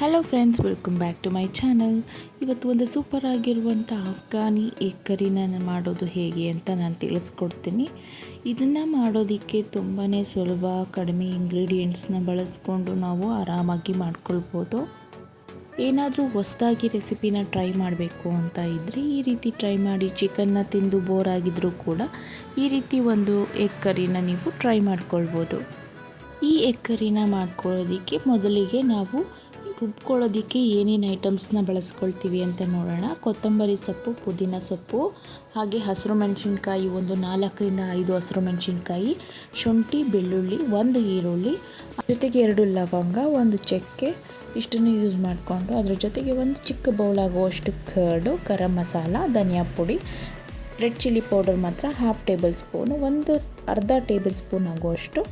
Hello friends, welcome back to my channel. ಇವತ್ತು ಒಂದು super ಆಗಿರುವಂಥ ಅಫ್ಘಾನಿ ಎಗ್ ಕರಿನ ಮಾಡೋದು ಹೇಗೆ ಅಂತ ನಾನು ತಿಳಿಸ್ಕೊಡ್ತೀನಿ. ಇದನ್ನು ಮಾಡೋದಕ್ಕೆ ತುಂಬಾ ಸುಲಭ, ಕಡಿಮೆ ಇಂಗ್ರೀಡಿಯೆಂಟ್ಸ್ನ ಬಳಸ್ಕೊಂಡು ನಾವು ಆರಾಮಾಗಿ ಮಾಡ್ಕೊಳ್ಬೋದು. ಏನಾದರೂ ಹೊಸದಾಗಿ ರೆಸಿಪಿನ ಟ್ರೈ ಮಾಡಬೇಕು ಅಂತ ಇದ್ದರೆ ಈ ರೀತಿ ಟ್ರೈ ಮಾಡಿ. ಚಿಕನ್ನ ತಿಂದು ಬೋರ್ ಆಗಿದ್ದರೂ ಕೂಡ ಈ ರೀತಿ ಒಂದು ಎಗ್ ಕರಿನ ನೀವು ಟ್ರೈ ಮಾಡ್ಕೊಳ್ಬೋದು. ಈ ಎಗ್ ಕರಿನ ಮಾಡ್ಕೊಳ್ಳೋದಕ್ಕೆ ಮೊದಲಿಗೆ ನಾವು ರುಬ್ಕೊಳ್ಳೋದಕ್ಕೆ ಏನೇನು ಐಟಮ್ಸ್ನ ಬಳಸ್ಕೊಳ್ತೀವಿ ಅಂತ ನೋಡೋಣ. ಕೊತ್ತಂಬರಿ ಸೊಪ್ಪು, ಪುದೀನ ಸೊಪ್ಪು, ಹಾಗೆ ಹಸಿರು ಮೆಣಸಿನ್ಕಾಯಿ ಒಂದು 4ರಿಂದ 5 ಹಸಿರು ಮೆಣಸಿನ್ಕಾಯಿ, ಶುಂಠಿ, ಬೆಳ್ಳುಳ್ಳಿ, 1 ಈರುಳ್ಳಿ, ಜೊತೆಗೆ 2 ಲವಂಗ, 1 ಚಕ್ಕೆ, ಇಷ್ಟನ್ನು ಯೂಸ್ ಮಾಡಿಕೊಂಡು ಅದರ ಜೊತೆಗೆ ಒಂದು ಚಿಕ್ಕ ಬೌಲ್ ಆಗುವಷ್ಟು ಕರ್ಡು, ಗರಂ ಮಸಾಲ, ಧನಿಯಾ ಪುಡಿ, ರೆಡ್ ಚಿಲ್ಲಿ ಪೌಡರ್ ಮಾತ್ರ 1/2 ಟೇಬಲ್ ಸ್ಪೂನು, ಅರ್ಧ ಟೇಬಲ್ ಸ್ಪೂನ್ ಆಗುವಷ್ಟು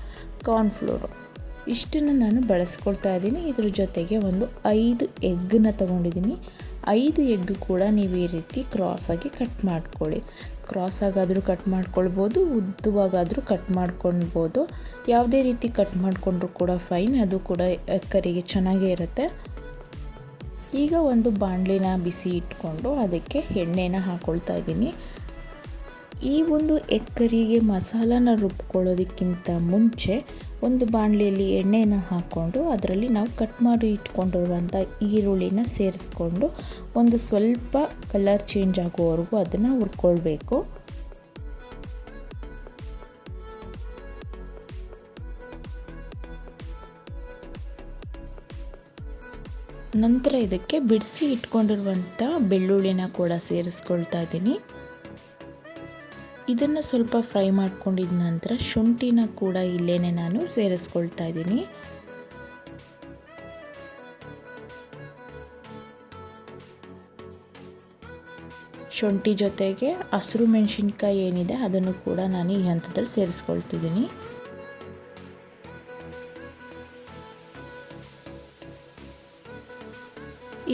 ಕಾರ್ನ್ಫ್ಲೋರು, ಇಷ್ಟನ್ನು ನಾನು ಬಳಸ್ಕೊಳ್ತಾ ಇದ್ದೀನಿ. ಇದ್ರ ಜೊತೆಗೆ ಒಂದು 5 ಎಗ್ಗನ್ನ ತೊಗೊಂಡಿದ್ದೀನಿ. 5 ಎಗ್ ಕೂಡ ನೀವು ಈ ರೀತಿ ಕ್ರಾಸಾಗಿ ಕಟ್ ಮಾಡ್ಕೊಳ್ಳಿ. ಕ್ರಾಸಾಗಾದರೂ ಕಟ್ ಮಾಡ್ಕೊಳ್ಬೋದು, ಉದ್ದವಾಗಾದರೂ ಕಟ್ ಮಾಡ್ಕೊಳ್ಬೋದು. ಯಾವುದೇ ರೀತಿ ಕಟ್ ಮಾಡಿಕೊಂಡ್ರೂ ಕೂಡ ಫೈನ್, ಅದು ಕೂಡ ಎಗ್ ಕರಿಗೆ ಚೆನ್ನಾಗೇ ಇರುತ್ತೆ. ಈಗ ಒಂದು ಬಾಣಲಿನ ಬಿಸಿ ಇಟ್ಕೊಂಡು ಅದಕ್ಕೆ ಎಣ್ಣೆನ ಹಾಕ್ಕೊಳ್ತಾ ಇದ್ದೀನಿ. ಈ ಒಂದು ಎಗ್ ಕರಿಗೆ ಮಸಾಲಾನ ರುಬ್ಕೊಳ್ಳೋದಕ್ಕಿಂತ ಮುಂಚೆ ಒಂದು ಬಾಣಲಿಯಲ್ಲಿ ಎಣ್ಣೆನ ಹಾಕ್ಕೊಂಡು ಅದರಲ್ಲಿ ನಾವು ಕಟ್ ಮಾಡಿ ಇಟ್ಕೊಂಡಿರುವಂಥ ಈರುಳ್ಳಿನ ಸೇರಿಸ್ಕೊಂಡು ಒಂದು ಸ್ವಲ್ಪ ಕಲರ್ ಚೇಂಜ್ ಆಗೋವರೆಗೂ ಅದನ್ನು ಹುರ್ಕೊಳ್ಬೇಕು. ನಂತರ ಇದಕ್ಕೆ ಬಿಡಿಸಿ ಇಟ್ಕೊಂಡಿರುವಂಥ ಬೆಳ್ಳುಳ್ಳಿನ ಕೂಡ ಸೇರಿಸ್ಕೊಳ್ತಾ ಇದ್ದೀನಿ. ಇದನ್ನು ಸ್ವಲ್ಪ ಫ್ರೈ ಮಾಡ್ಕೊಂಡಿದ ನಂತರ ಶುಂಠಿನ ಕೂಡ ಇಲ್ಲೇನೆ ನಾನು ಸೇರಿಸ್ಕೊಳ್ತಾ ಇದ್ದೀನಿ. ಶುಂಠಿ ಜೊತೆಗೆ ಹಸಿರು ಮೆಣಸಿನ್ಕಾಯಿ ಏನಿದೆ ಅದನ್ನು ಕೂಡ ನಾನು ಈ ಹಂತದಲ್ಲಿ ಸೇರಿಸ್ಕೊಳ್ತಿದ್ದೀನಿ.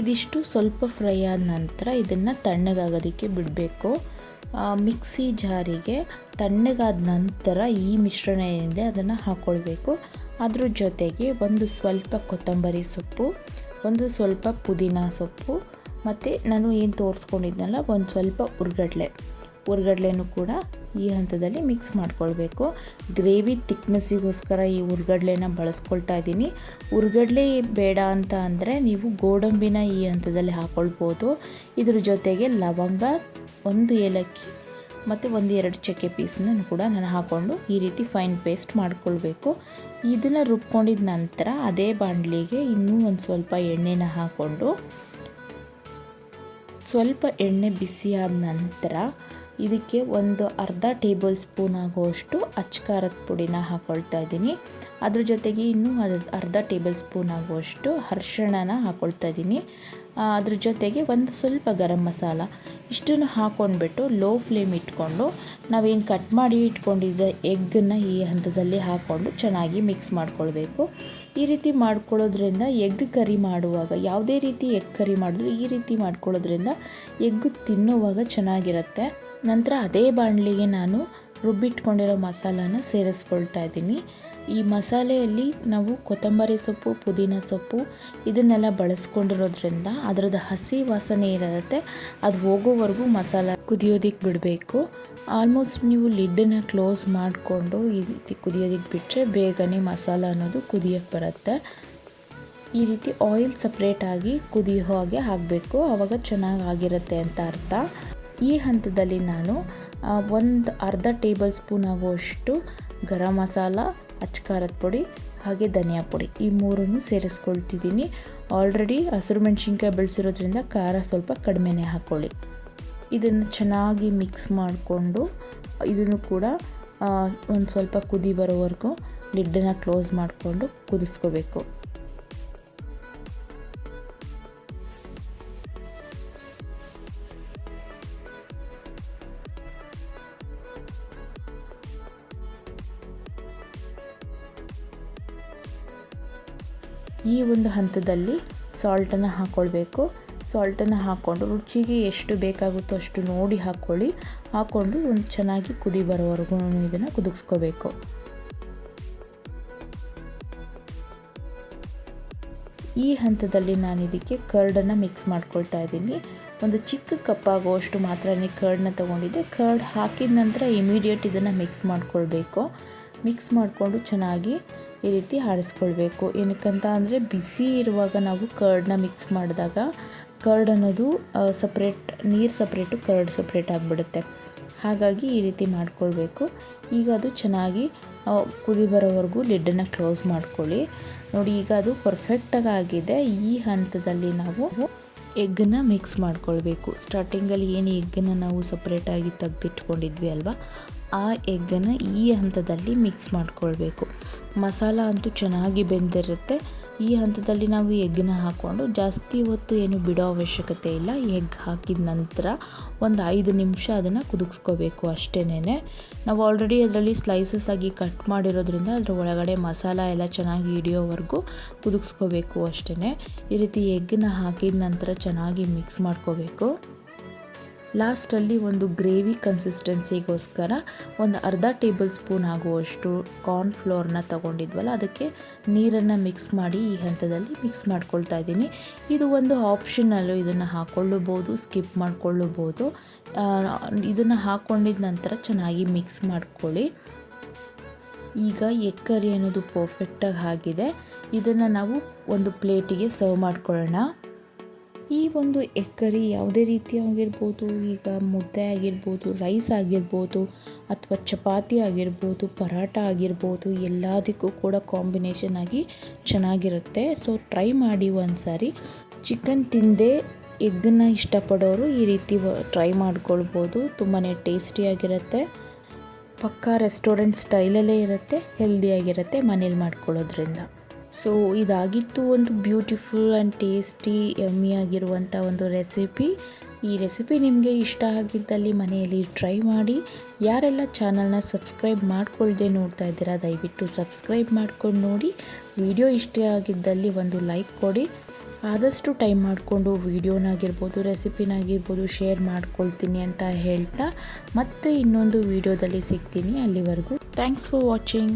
ಇದಿಷ್ಟು ಸ್ವಲ್ಪ ಫ್ರೈ ಆದ ನಂತರ ಇದನ್ನು ತಣ್ಣಗಾಗೋದಕ್ಕೆ ಬಿಡಬೇಕು. ಮಿಕ್ಸಿ ಜಾರಿಗೆ ತಣ್ಣಗಾದ ನಂತರ ಈ ಮಿಶ್ರಣ ಏನಿದೆ ಅದನ್ನು ಹಾಕ್ಕೊಳ್ಬೇಕು. ಅದ್ರ ಜೊತೆಗೆ ಒಂದು ಸ್ವಲ್ಪ ಕೊತ್ತಂಬರಿ ಸೊಪ್ಪು, ಒಂದು ಸ್ವಲ್ಪ ಪುದೀನ ಸೊಪ್ಪು, ಮತ್ತು ನಾನು ಏನು ತೋರಿಸ್ಕೊಂಡಿದ್ನಲ್ಲ ಒಂದು ಸ್ವಲ್ಪ ಹುರ್ಗಡ್ಲೆನೂ ಕೂಡ ಈ ಹಂತದಲ್ಲಿ ಮಿಕ್ಸ್ ಮಾಡ್ಕೊಳ್ಬೇಕು. ಗ್ರೇವಿ ತಿಕ್ನೆಸ್ಸಿಗೋಸ್ಕರ ಈ ಹುರ್ಗಡ್ಲೆನ ಬಳಸ್ಕೊಳ್ತಾ ಇದ್ದೀನಿ. ಹುರ್ಗಡ್ಲೆ ಬೇಡ ಅಂತ ಅಂದರೆ ನೀವು ಗೋಡಂಬಿನ ಈ ಹಂತದಲ್ಲಿ ಹಾಕ್ಕೊಳ್ಬೋದು. ಇದ್ರ ಜೊತೆಗೆ ಲವಂಗ, 1 ಏಲಕ್ಕಿ ಮತ್ತು 1-2 ಚಕ್ಕೆ ಪೀಸನ್ನು ಕೂಡ ನಾನು ಹಾಕ್ಕೊಂಡು ಈ ರೀತಿ ಫೈನ್ ಪೇಸ್ಟ್ ಮಾಡ್ಕೊಳ್ಬೇಕು. ಇದನ್ನು ರುಬ್ಕೊಂಡಿದ ನಂತರ ಅದೇ ಬಾಣಲಿಗೆ ಇನ್ನೂ ಒಂದು ಸ್ವಲ್ಪ ಎಣ್ಣೆನ ಹಾಕ್ಕೊಂಡು ಸ್ವಲ್ಪ ಎಣ್ಣೆ ಬಿಸಿಯಾದ ನಂತರ ಇದಕ್ಕೆ ಒಂದು ಅರ್ಧ ಟೇಬಲ್ ಸ್ಪೂನ್ ಆಗುವಷ್ಟು ಅಚ್ಚ ಪುಡಿನ ಹಾಕ್ಕೊಳ್ತಾ ಇದ್ದೀನಿ. ಅದ್ರ ಜೊತೆಗೆ ಇನ್ನೂ ಅರ್ಧ ಟೇಬಲ್ ಸ್ಪೂನ್ ಆಗುವಷ್ಟು ಅರಿಶಿಣನ ಹಾಕ್ಕೊಳ್ತಾ ಇದ್ದೀನಿ. ಅದ್ರ ಜೊತೆಗೆ ಒಂದು ಸ್ವಲ್ಪ ಗರಂ ಮಸಾಲ, ಇಷ್ಟನ್ನು ಹಾಕ್ಕೊಂಡ್ಬಿಟ್ಟು ಲೋ ಫ್ಲೇಮ್ ಇಟ್ಕೊಂಡು ನಾವೇನು ಕಟ್ ಮಾಡಿ ಇಟ್ಕೊಂಡಿದ್ದ ಎಗ್ಗನ್ನು ಈ ಹಂತದಲ್ಲಿ ಹಾಕ್ಕೊಂಡು ಚೆನ್ನಾಗಿ ಮಿಕ್ಸ್ ಮಾಡ್ಕೊಳ್ಬೇಕು. ಈ ರೀತಿ ಮಾಡ್ಕೊಳ್ಳೋದ್ರಿಂದ ಎಗ್ ಕರಿ ಮಾಡುವಾಗ ಯಾವುದೇ ರೀತಿ ಎಗ್ ಕರಿ ಮಾಡಿದ್ರು ಈ ರೀತಿ ಮಾಡ್ಕೊಳ್ಳೋದ್ರಿಂದ ಎಗ್ಗು ತಿನ್ನುವಾಗ ಚೆನ್ನಾಗಿರುತ್ತೆ. ನಂತರ ಅದೇ ಬಾಣಲಿಗೆ ನಾನು ರುಬ್ಬಿಟ್ಕೊಂಡಿರೋ ಮಸಾಲಾನ ಸೇರಿಸ್ಕೊಳ್ತಾ ಇದ್ದೀನಿ. ಈ ಮಸಾಲೆಯಲ್ಲಿ ನಾವು ಕೊತ್ತಂಬರಿ ಸೊಪ್ಪು, ಪುದೀನ ಸೊಪ್ಪು ಇದನ್ನೆಲ್ಲ ಬಳಸ್ಕೊಂಡಿರೋದ್ರಿಂದ ಅದರದ್ದು ಹಸಿ ವಾಸನೆ ಇರುತ್ತೆ, ಅದು ಹೋಗೋವರೆಗೂ ಮಸಾಲ ಕುದಿಯೋದಕ್ಕೆ ಬಿಡಬೇಕು. ಆಲ್ಮೋಸ್ಟ್ ನೀವು ಲಿಡ್ಡನ್ನು ಕ್ಲೋಸ್ ಮಾಡಿಕೊಂಡು ಈ ರೀತಿ ಕುದಿಯೋದಕ್ಕೆ ಬಿಟ್ಟರೆ ಬೇಗನೆ ಮಸಾಲ ಅನ್ನೋದು ಕುದಿಯೋಕ್ಕೆ ಬರುತ್ತೆ. ಈ ರೀತಿ ಆಯಿಲ್ ಸಪ್ರೇಟಾಗಿ ಕುದಿಯೋ ಹಾಗೆ ಆಗಬೇಕು, ಆವಾಗ ಚೆನ್ನಾಗಿ ಆಗಿರುತ್ತೆ ಅಂತ ಅರ್ಥ. ಈ ಹಂತದಲ್ಲಿ ನಾನು ಒಂದು ಅರ್ಧ ಟೇಬಲ್ ಸ್ಪೂನ್ ಆಗುವಷ್ಟು ಗರಂ ಮಸಾಲ, ಅಚ್ಚ ಪುಡಿ ಹಾಗೆ ಧನಿಯಾ ಪುಡಿ ಈ ಮೂರನ್ನು ಸೇರಿಸ್ಕೊಳ್ತಿದ್ದೀನಿ. ಆಲ್ರೆಡಿ ಹಸಿರು ಮೆಣಸಿನ್ಕಾಯಿ ಬೆಳೆಸಿರೋದ್ರಿಂದ ಖಾರ ಸ್ವಲ್ಪ ಕಡಿಮೆನೇ ಹಾಕ್ಕೊಳ್ಳಿ. ಇದನ್ನು ಚೆನ್ನಾಗಿ ಮಿಕ್ಸ್ ಮಾಡಿಕೊಂಡು ಇದನ್ನು ಕೂಡ ಒಂದು ಸ್ವಲ್ಪ ಕುದಿ ಬರೋವರೆಗೂ ಲಿಡ್ಡನ್ನು ಕ್ಲೋಸ್ ಮಾಡಿಕೊಂಡು ಕುದಿಸ್ಕೋಬೇಕು. ಈ ಒಂದು ಹಂತದಲ್ಲಿ ಸಾಲ್ಟನ್ನು ಹಾಕ್ಕೊಳ್ಬೇಕು. ಸಾಲ್ಟನ್ನು ಹಾಕ್ಕೊಂಡು ರುಚಿಗೆ ಎಷ್ಟು ಬೇಕಾಗುತ್ತೋ ಅಷ್ಟು ನೋಡಿ ಹಾಕ್ಕೊಂಡು ಒಂದು ಚೆನ್ನಾಗಿ ಕುದಿ ಬರೋವರೆಗೂ ಇದನ್ನು ಕುದಿಸ್ಕೋಬೇಕು. ಈ ಹಂತದಲ್ಲಿ ನಾನು ಇದಕ್ಕೆ ಕರ್ಡನ್ನು ಮಿಕ್ಸ್ ಮಾಡ್ಕೊಳ್ತಾ ಇದ್ದೀನಿ. ಒಂದು ಚಿಕ್ಕ ಕಪ್ ಆಗುವಷ್ಟು ಮಾತ್ರನೇ ಕರ್ಡನ್ನ ತೊಗೊಂಡಿದ್ದೆ. ಕರ್ಡ್ ಹಾಕಿದ ನಂತರ ಇಮಿಡಿಯೇಟ್ ಇದನ್ನು ಮಿಕ್ಸ್ ಮಾಡ್ಕೊಳ್ಬೇಕು. ಮಿಕ್ಸ್ ಮಾಡಿಕೊಂಡು ಚೆನ್ನಾಗಿ ಈ ರೀತಿ ಆಡಿಸ್ಕೊಳ್ಬೇಕು. ಏನಕ್ಕಂತ ಅಂದರೆ ಬಿಸಿ ಇರುವಾಗ ನಾವು ಕರ್ಡನ್ನ ಮಿಕ್ಸ್ ಮಾಡಿದಾಗ ಕರ್ಡ್ ಅನ್ನೋದು ನೀರು ಸಪ್ರೇಟು ಕರ್ಡ್ ಸಪ್ರೇಟ್ ಆಗಿಬಿಡುತ್ತೆ. ಹಾಗಾಗಿ ಈ ರೀತಿ ಮಾಡ್ಕೊಳ್ಬೇಕು. ಈಗ ಅದು ಚೆನ್ನಾಗಿ ಕುದಿ ಬರೋವರೆಗೂ ಲಿಡ್ಡನ್ನು ಕ್ಲೋಸ್ ಮಾಡ್ಕೊಳ್ಳಿ. ನೋಡಿ, ಈಗ ಅದು ಪರ್ಫೆಕ್ಟಾಗಿ ಆಗಿದೆ. ಈ ಹಂತದಲ್ಲಿ ನಾವು ಎಗ್ಗನ್ನು ಮಿಕ್ಸ್ ಮಾಡ್ಕೊಳ್ಬೇಕು. ಸ್ಟಾರ್ಟಿಂಗಲ್ಲಿ ಏನು ಎಗ್ಗನ್ನು ನಾವು ಸಪ್ರೇಟಾಗಿ ತೆಗೆದಿಟ್ಕೊಂಡಿದ್ವಿ ಅಲ್ವಾ, ಆ ಎಗ್ಗನ್ನು ಈ ಹಂತದಲ್ಲಿ ಮಿಕ್ಸ್ ಮಾಡ್ಕೊಳ್ಬೇಕು. ಮಸಾಲ ಅಂತೂ ಚೆನ್ನಾಗಿ ಬೆಂದಿರುತ್ತೆ. ಈ ಹಂತದಲ್ಲಿ ನಾವು ಎಗ್ಗನ್ನ ಹಾಕ್ಕೊಂಡು ಜಾಸ್ತಿ ಹೊತ್ತು ಏನು ಬಿಡೋ ಅವಶ್ಯಕತೆ ಇಲ್ಲ. ಎಗ್ ಹಾಕಿದ ನಂತರ ಒಂದು 5 ನಿಮಿಷ ಅದನ್ನು ಕುದಿಸ್ಕೋಬೇಕು ಅಷ್ಟೇನೆ. ನಾವು ಆಲ್ರೆಡಿ ಅದರಲ್ಲಿ ಸ್ಲೈಸಸ್ ಆಗಿ ಕಟ್ ಮಾಡಿರೋದ್ರಿಂದ ಅದರ ಒಳಗಡೆ ಮಸಾಲ ಎಲ್ಲ ಚೆನ್ನಾಗಿ ಹಿಡಿಯೋವರೆಗೂ ಕುದಿಸ್ಕೋಬೇಕು ಅಷ್ಟೇ. ಈ ರೀತಿ ಎಗ್ಗನ್ನ ಹಾಕಿದ ನಂತರ ಚೆನ್ನಾಗಿ ಮಿಕ್ಸ್ ಮಾಡ್ಕೋಬೇಕು. ಲಾಸ್ಟಲ್ಲಿ ಒಂದು ಗ್ರೇವಿ ಕನ್ಸಿಸ್ಟೆನ್ಸಿಗೋಸ್ಕರ ಒಂದು ಅರ್ಧ ಟೇಬಲ್ ಸ್ಪೂನ್ ಆಗುವಷ್ಟು ಕಾರ್ನ್ಫ್ಲೋರ್ನ ತೊಗೊಂಡಿದ್ವಲ್ಲ, ಅದಕ್ಕೆ ನೀರನ್ನು ಮಿಕ್ಸ್ ಮಾಡಿ ಈ ಹಂತದಲ್ಲಿ ಮಿಕ್ಸ್ ಮಾಡ್ಕೊಳ್ತಾ ಇದ್ದೀನಿ. ಇದು ಒಂದು ಆಪ್ಷನಲ್ಲು, ಇದನ್ನು ಹಾಕ್ಕೊಳ್ಳಬಹುದು, ಸ್ಕಿಪ್ ಮಾಡ್ಕೊಳ್ಳಬಹುದು. ಇದನ್ನು ಹಾಕ್ಕೊಂಡಿದ ನಂತರ ಚೆನ್ನಾಗಿ ಮಿಕ್ಸ್ ಮಾಡ್ಕೊಳ್ಳಿ. ಈಗ ಎಗ್ ಕರಿ ಅನ್ನೋದು ಪರ್ಫೆಕ್ಟಾಗಿ ಆಗಿದೆ. ಇದನ್ನು ನಾವು ಒಂದು ಪ್ಲೇಟಿಗೆ ಸರ್ವ್ ಮಾಡ್ಕೊಳ್ಳೋಣ. ಈ ಒಂದು ಎಗ್ ಕರಿ ಯಾವುದೇ ರೀತಿ ಆಗಿರ್ಬೋದು, ಈಗ ಮುದ್ದೆ ಆಗಿರ್ಬೋದು, ರೈಸ್ ಆಗಿರ್ಬೋದು, ಅಥವಾ ಚಪಾತಿ ಆಗಿರ್ಬೋದು, ಪರಾಟ ಆಗಿರ್ಬೋದು, ಎಲ್ಲದಕ್ಕೂ ಕೂಡ ಕಾಂಬಿನೇಷನ್ ಆಗಿ ಚೆನ್ನಾಗಿರುತ್ತೆ. ಸೊ ಟ್ರೈ ಮಾಡಿ ಒಂದು ಸಾರಿ. ಚಿಕನ್ ತಿಂದೇ ಎಗ್ಗನ್ನು ಇಷ್ಟಪಡೋರು ಈ ರೀತಿ ಟ್ರೈ ಮಾಡ್ಕೊಳ್ಬೋದು. ತುಂಬಾ ಟೇಸ್ಟಿಯಾಗಿರುತ್ತೆ. ಪಕ್ಕಾ ರೆಸ್ಟೋರೆಂಟ್ ಸ್ಟೈಲಲ್ಲೇ ಇರುತ್ತೆ, ಹೆಲ್ದಿಯಾಗಿರುತ್ತೆ ಮನೇಲಿ ಮಾಡ್ಕೊಳ್ಳೋದ್ರಿಂದ. ಸೊ ಇದಾಗಿತ್ತು ಒಂದು ಬ್ಯೂಟಿಫುಲ್ ಆ್ಯಂಡ್ ಟೇಸ್ಟಿ ಯಮ್ಮಿ ಆಗಿರುವಂಥ ಒಂದು ರೆಸಿಪಿ. ಈ ರೆಸಿಪಿ ನಿಮಗೆ ಇಷ್ಟ ಆಗಿದ್ದಲ್ಲಿ ಮನೆಯಲ್ಲಿ ಟ್ರೈ ಮಾಡಿ. ಯಾರೆಲ್ಲ ಚಾನಲ್ನ ಸಬ್ಸ್ಕ್ರೈಬ್ ಮಾಡ್ಕೊಳ್ದೆ ನೋಡ್ತಾ ಇದ್ದೀರಾ, ದಯವಿಟ್ಟು ಸಬ್ಸ್ಕ್ರೈಬ್ ಮಾಡ್ಕೊಂಡು ನೋಡಿ. ವಿಡಿಯೋ ಇಷ್ಟ ಆಗಿದ್ದಲ್ಲಿ ಒಂದು ಲೈಕ್ ಕೊಡಿ. ಆದಷ್ಟು ಟೈಮ್ ಮಾಡಿಕೊಂಡು ವಿಡಿಯೋನಾಗಿರ್ಬೋದು, ರೆಸಿಪಿನಾಗಿರ್ಬೋದು ಶೇರ್ ಮಾಡ್ಕೊಳ್ತೀನಿ ಅಂತ ಹೇಳ್ತಾ ಮತ್ತೆ ಇನ್ನೊಂದು ವಿಡಿಯೋದಲ್ಲಿ ಸಿಗ್ತೀನಿ. ಅಲ್ಲಿವರೆಗೂ ಥ್ಯಾಂಕ್ಸ್ ಫಾರ್ ವಾಚಿಂಗ್.